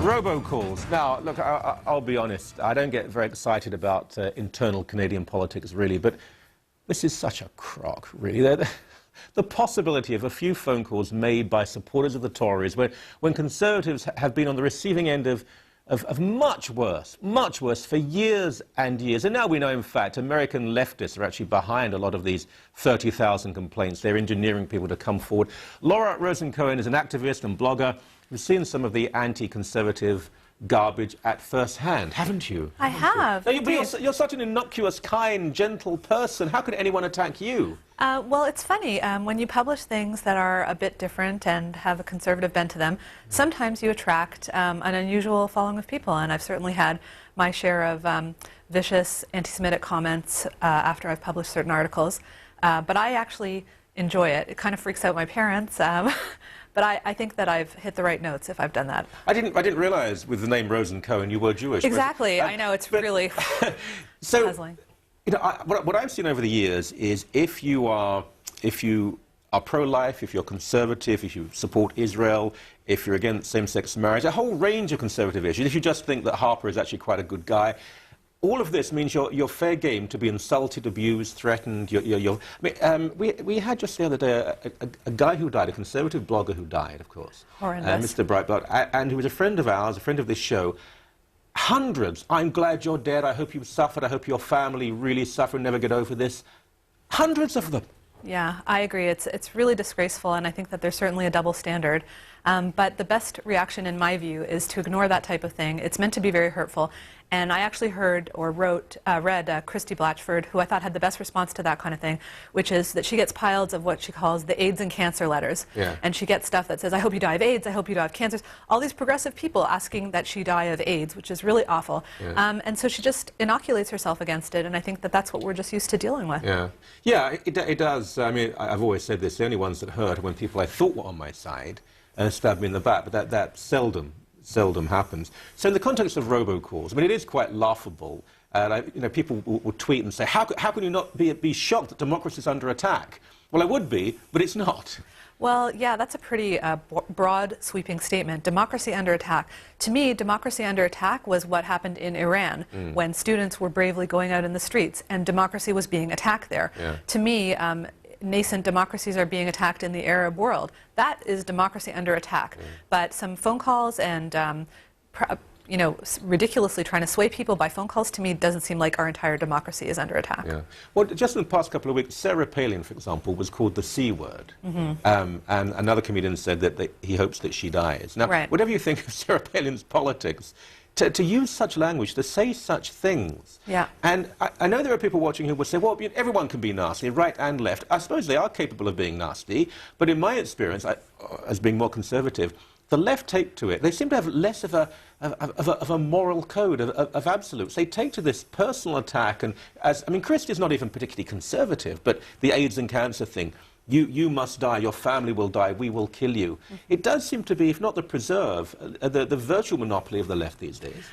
Robocalls. Now, look, I'll be honest, I don't get very excited about internal Canadian politics, really, but this is such a crock, really. The possibility of a few phone calls made by supporters of the Tories when Conservatives have been on the receiving end of much worse for years and years. And now we know, in fact, American leftists are actually behind a lot of these 30,000 complaints. They're engineering people to come forward. Rosen Cohen is an activist and blogger who's seen some of the anti-conservative garbage at first hand, haven't you? I have. You're such an innocuous, kind, gentle person. How could anyone attack you? Well, it's funny. When you publish things that are a bit different and have a conservative bent to them, sometimes you attract an unusual following of people, and I've certainly had my share of vicious anti-Semitic comments after I've published certain articles. But I actually enjoy it. It kind of freaks out my parents. But I think that I've hit the right notes if I've done that. I didn't realize with the name Rosen Cohen you were Jewish. Exactly. I know, it's really puzzling. You know, what I've seen over the years is if you are pro-life, if you're conservative, if you support Israel, if you're against same-sex marriage, a whole range of conservative issues, if you just think that Harper is actually quite a good guy, all of this means you're fair game to be insulted, abused, threatened. We had just the other day a guy who died, a conservative blogger who died, of course. Horrendous. Mr. Breitbart, and who was a friend of ours, a friend of this show. Hundreds. I'm glad you're dead. I hope you suffered. I hope your family really suffer and never get over this. Hundreds of them. Yeah, I agree. It's really disgraceful, and I think that there's certainly a double standard. But the best reaction, in my view, is to ignore that type of thing. It's meant to be very hurtful. And I actually heard or read Christy Blatchford, who I thought had the best response to that kind of thing, which is that she gets piles of what she calls the AIDS and cancer letters. Yeah. And she gets stuff that says, I hope you die of AIDS, I hope you die of cancers. All these progressive people asking that she die of AIDS, which is really awful. Yeah. And so she just inoculates herself against it, and I think that that's what we're just used to dealing with. Yeah, yeah, it does. I mean, I've always said this, the only ones that hurt are when people I thought were on my side stabbed me in the back, but that seldom happens. So in the context of robocalls, I mean, it is quite laughable. People will tweet and say, how can you not be shocked that democracy is under attack? Well, I would be, but it's not. Well, yeah, that's a pretty broad, sweeping statement. Democracy under attack. To me, democracy under attack was what happened in Iran when students were bravely going out in the streets and democracy was being attacked there. Yeah. To me, nascent democracies are being attacked in the Arab world. That is democracy under attack. But some phone calls and ridiculously trying to sway people by phone calls, to me, doesn't seem like our entire democracy is under attack. Yeah. Well, just in the past couple of weeks, Sarah Palin, for example, was called the C word. And another comedian said that he hopes that she dies. Now, whatever you think of Sarah Palin's politics, to use such language, to say such things. Yeah. And I know there are people watching who would say, well, everyone can be nasty, right and left. I suppose they are capable of being nasty, but in my experience, as being more conservative, the left take to it. They seem to have less of a moral code of absolutes. They take to this personal attack, and Christie's not even particularly conservative, but the AIDS and cancer thing. You must die, your family will die, we will kill you. It does seem to be, if not the preserve, the virtual monopoly of the left these days.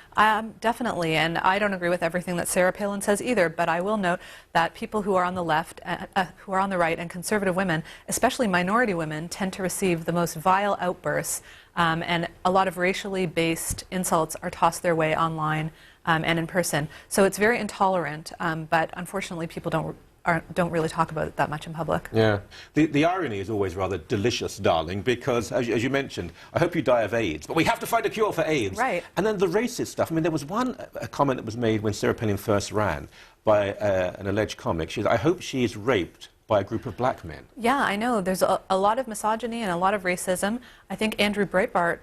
Definitely, and I don't agree with everything that Sarah Palin says either, but I will note that people who are on the left, who are on the right, and conservative women, especially minority women, tend to receive the most vile outbursts, and a lot of racially based insults are tossed their way online and in person. So it's very intolerant, but unfortunately people don't really talk about it that much in public. Yeah. The irony is always rather delicious, darling, because, as you mentioned, I hope you die of AIDS, but we have to find a cure for AIDS. Right. And then the racist stuff. I mean, there was a comment that was made when Sarah Palin first ran by an alleged comic. She said, I hope she is raped by a group of black men. Yeah, I know. There's a lot of misogyny and a lot of racism. I think Andrew Breitbart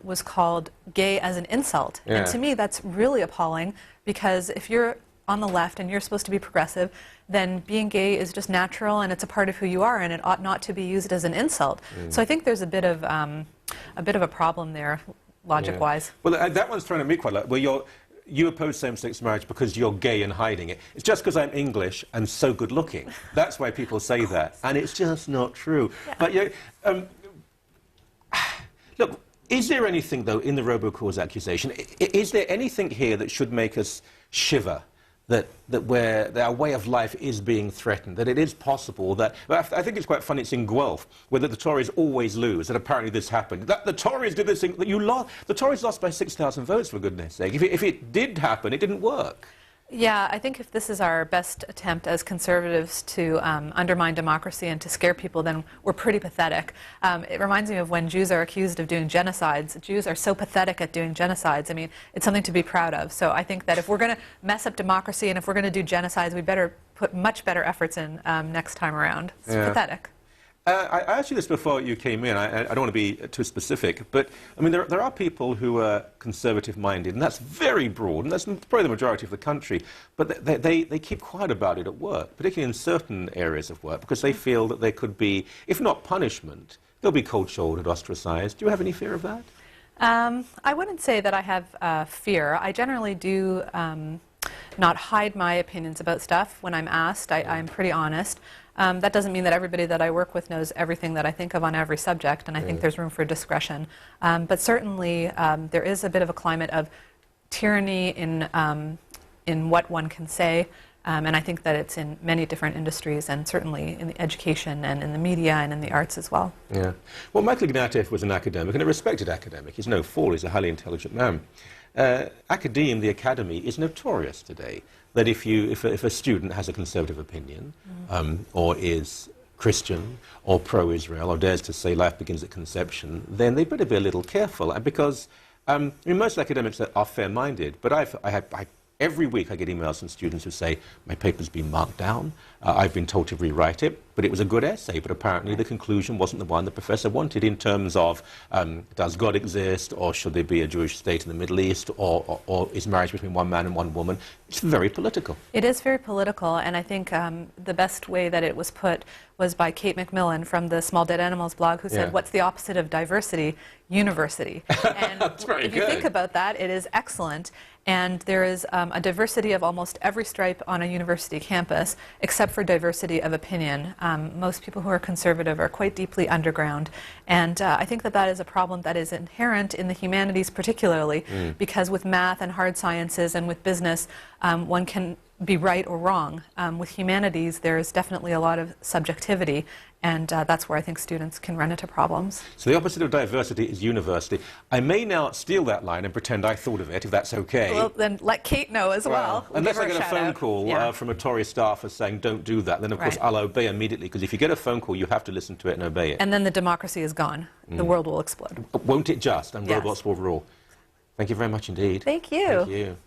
was called gay as an insult. Yeah. And to me, that's really appalling, because if you're on the left and you're supposed to be progressive, then being gay is just natural and it's a part of who you are, and it ought not to be used as an insult. So I think there's a bit of a problem there, logic-wise. Yeah. Well, that one's thrown at me quite a lot. Well, you oppose same-sex marriage because you're gay and hiding it. It's just because I'm English and so good-looking. That's why people say that, and it's just not true. Yeah. But look, is there anything, though, in the robocalls accusation? Is there anything here that should make us shiver? that where our way of life is being threatened, that it is possible that... I think it's quite funny, it's in Guelph, where the Tories always lose, that apparently this happened. That the Tories did this thing, that you lost. The Tories lost by 6,000 votes, for goodness sake. If it did happen, it didn't work. Yeah, I think if this is our best attempt as conservatives to undermine democracy and to scare people, then we're pretty pathetic. It reminds me of when Jews are accused of doing genocides. Jews are so pathetic at doing genocides. I mean, it's something to be proud of. So I think that if we're going to mess up democracy and if we're going to do genocides, we better put much better efforts in next time around. It's pathetic. I asked you this before you came in. I don't want to be too specific, but I mean, there are people who are conservative-minded, and that's very broad, and that's probably the majority of the country, but they keep quiet about it at work, particularly in certain areas of work, because they feel that there could be, if not punishment, they'll be cold-shouldered, ostracized. Do you have any fear of that? I wouldn't say that I have fear. I generally do not hide my opinions about stuff when I'm asked. I'm pretty honest. That doesn't mean that everybody that I work with knows everything that I think of on every subject, and I think there's room for discretion. But certainly there is a bit of a climate of tyranny in what one can say, and I think that it's in many different industries, and certainly in the education and in the media and in the arts as well. Yeah. Well, Michael Ignatieff was an academic, and a respected academic. He's no fool. He's a highly intelligent man. Academe, the academy, is notorious today that if a student has a conservative opinion, or is Christian, or pro-Israel, or dares to say life begins at conception, then they better be a little careful. And because, I mean, most academics are fair-minded, but every week I get emails from students who say, my paper's been marked down, I've been told to rewrite it, but it was a good essay, but apparently the conclusion wasn't the one the professor wanted in terms of, does God exist, or should there be a Jewish state in the Middle East, or is marriage between one man and one woman? It's very political. It is very political, and I think the best way that it was put was by Kate McMillan from the Small Dead Animals blog, who said, what's the opposite of diversity? University. And That's very if good. you think about that, it is excellent. And there is a diversity of almost every stripe on a university campus, except for diversity of opinion. Most people who are conservative are quite deeply underground. And I think that that is a problem that is inherent in the humanities particularly, because with math and hard sciences and with business, one can be right or wrong. With humanities, there's definitely a lot of subjectivity, and that's where I think students can run into problems. So the opposite of diversity is university. I may now steal that line and pretend I thought of it, if that's okay. Well, then let Kate know as well. We'll unless give I her get a phone call from a Tory staffer saying, don't do that, then of course I'll obey immediately, because if you get a phone call, you have to listen to it and obey it. And then the democracy is gone. The world will explode. Won't it just? And robots will rule. Thank you very much indeed. Thank you. Thank you.